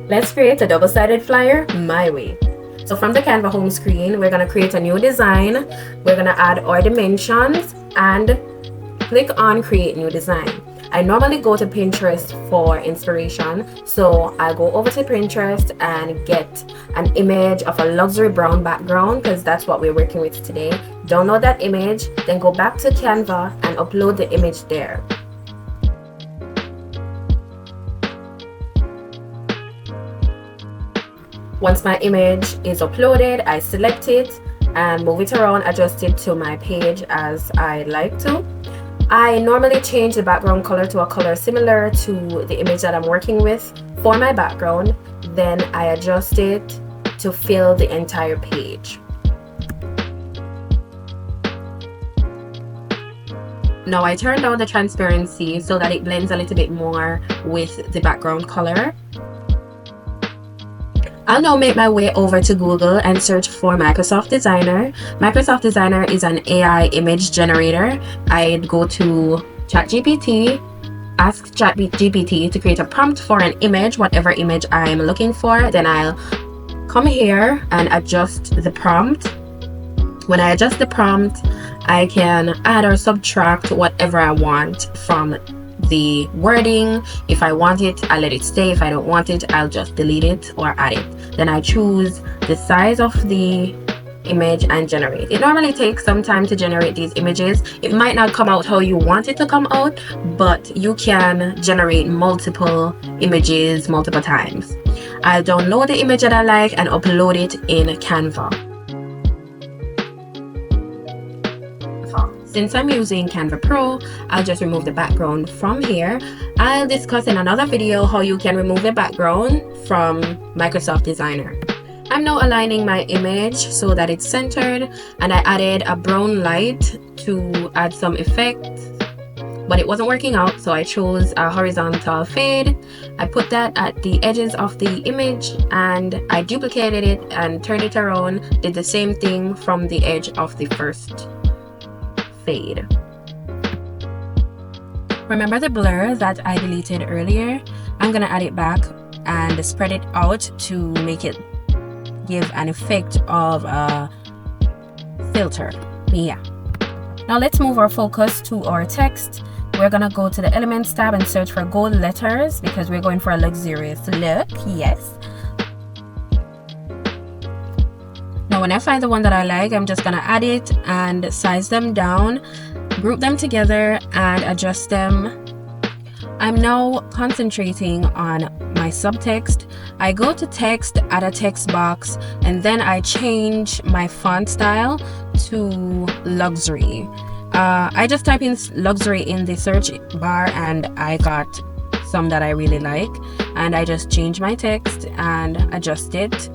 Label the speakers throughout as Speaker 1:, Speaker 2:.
Speaker 1: Let's create a double-sided flyer my way. So from the Canva home screen, we're going to create a new design. We're going to add our dimensions and click on create new design. I normally go to Pinterest for inspiration, so I'll go over to Pinterest and get an image of a luxury brown background because that's what we're working with today. Download that image, then go back to Canva and upload the image there. Once my image is uploaded, I select it and move it around, adjust it to my page as I like to. I normally change the background color to a color similar to the image that I'm working with for my background. Then I adjust it to fill the entire page. Now I turn down the transparency so that it blends a little bit more with the background color. I'll now make my way over to Google and search for Microsoft Designer. Microsoft Designer is an AI image generator. I'd go to ChatGPT, ask ChatGPT to create a prompt for an image, whatever image I'm looking for. Then I'll come here and adjust the prompt. When I adjust the prompt, I can add or subtract whatever I want from the wording. If I want it, I'll let it stay. If I don't want it, I'll just delete it or add it. Then I choose the size of the image and generate. It normally takes some time to generate these images. It might not come out how you want it to come out, but you can generate multiple images multiple times. I'll download the image that I like and upload it in Canva. Since I'm using Canva Pro, I'll just remove the background from here. I'll discuss in another video how you can remove the background from Microsoft Designer. I'm now aligning my image so that it's centered, and I added a brown light to add some effect, but it wasn't working out, so I chose a horizontal fade. I put that at the edges of the image and I duplicated it and turned it around, did the same thing from the edge of the first fade. Remember the blur that I deleted earlier? I'm gonna add it back and spread it out to make it give an effect of a filter. Yeah. Now let's move our focus to our text. We're gonna go to the Elements tab and search for gold letters because we're going for a luxurious look. Yes. Now when I find the one that I like, I'm just gonna add it and size them down, group them together and adjust them. I'm now concentrating on my subtext. I go to text, add a text box, and then I change my font style to luxury. I just type in luxury in the search bar and I got some that I really like, and I just change my text and adjust it.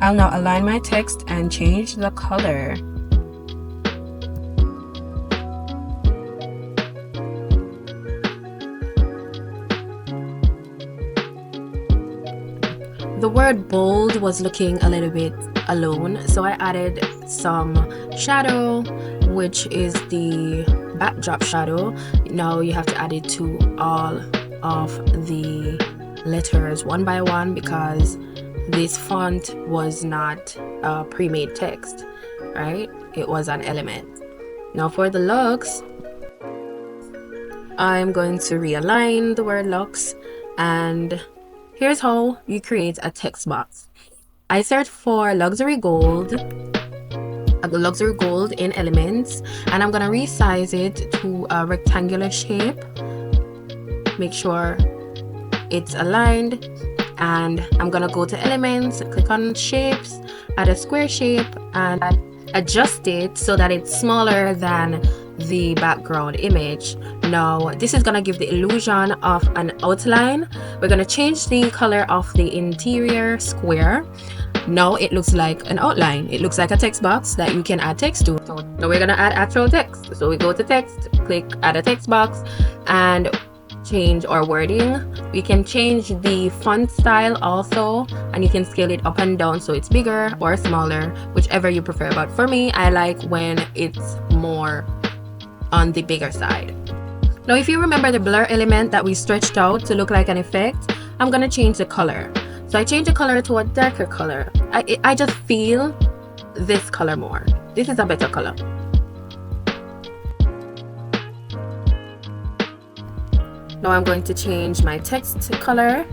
Speaker 1: I'll now align my text and change the color. The word bold was looking a little bit alone, so I added some shadow, which is the backdrop shadow. Now you have to add it to all of the letters one by one because this font was not a pre-made text, right? It was an element. Now for the looks, I'm going to realign the word looks, and here's how you create a text box. I search for luxury gold in Elements, and I'm gonna resize it to a rectangular shape. Make sure it's aligned. And I'm gonna go to Elements, click on Shapes, add a square shape and adjust it so that it's smaller than the background image. Now this is gonna give the illusion of an outline. We're gonna change the color of the interior square. Now it looks like an outline. It looks like a text box that you can add text to. So now we're gonna add actual text. So we go to text, click add a text box, and change our wording. We can change the font style also, and you can scale it up and down so it's bigger or smaller, whichever you prefer. But for me, I like when it's more on the bigger side. Now if you remember the blur element that we stretched out to look like an effect, I'm gonna change the color. So I change the color to a darker color. I just feel this color more. This is a better color. Now I'm going to change my text color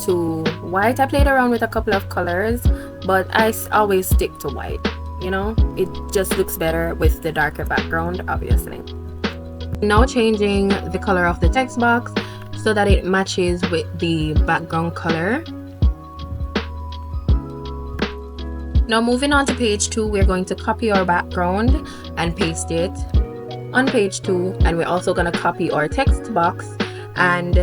Speaker 1: to white. I played around with a couple of colors, but I always stick to white. You know, it just looks better with the darker background, obviously. Now changing the color of the text box so that it matches with the background color. Now moving on to page 2, we're going to copy our background and paste it on page 2, and we're also going to copy our text box and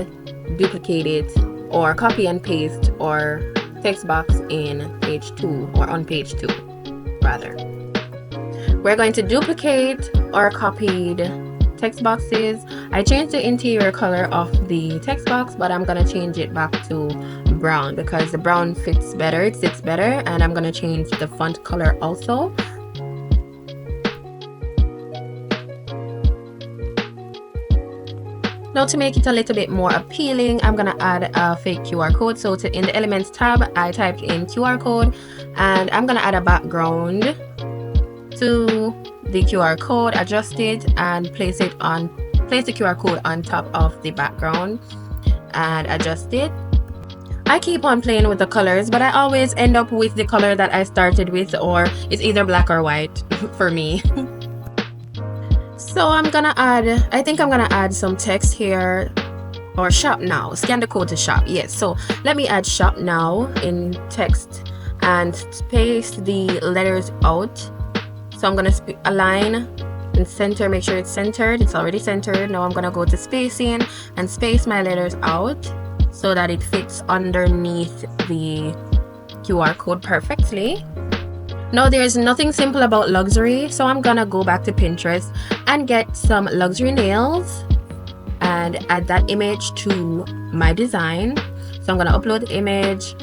Speaker 1: duplicate it, or copy and paste our text box in page 2, or on page 2 rather. We're going to duplicate our copied text boxes. I changed the interior color of the text box, but I'm gonna change it back to brown because the brown fits better, it sits better, and I'm gonna change the font color also. Now to make it a little bit more appealing, I'm gonna add a fake QR code. So in the elements tab, I typed in QR code, and I'm gonna add a background to the QR code, adjust it, and place the QR code on top of the background and adjust it. I keep on playing with the colors, but I always end up with the color that I started with, or it's either black or white for me. So I think I'm gonna add some text here, or shop now, scan the code to shop. Yes, so let me add shop now in text and space the letters out. So I'm gonna align and center, make sure it's centered. It's already centered. Now I'm gonna go to spacing and space my letters out so that it fits underneath the QR code perfectly. Now there's nothing simple about luxury, so I'm gonna go back to Pinterest and get some luxury nails and add that image to my design. So I'm gonna upload the image,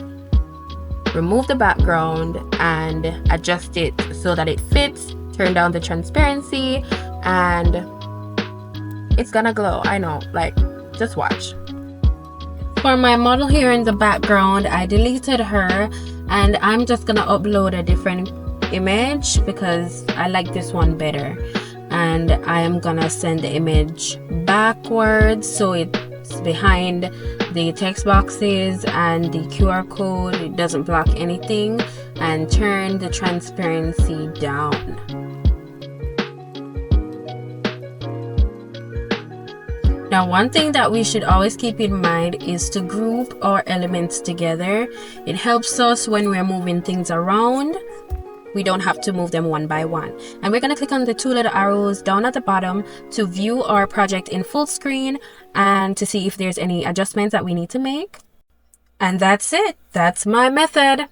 Speaker 1: remove the background, and adjust it so that it fits. Turn down the transparency, and it's gonna glow. I know, like, just watch. For my model here in the background, I deleted her, and I'm just gonna upload a different image because I like this one better. And I am gonna send the image backwards so it's behind the text boxes and the QR code. It doesn't block anything, and turn the transparency down. Now, one thing that we should always keep in mind is to group our elements together. It helps us when we're moving things around. We don't have to move them one by one. And we're going to click on the 2 little arrows down at the bottom to view our project in full screen and to see if there's any adjustments that we need to make. And that's it. That's my method.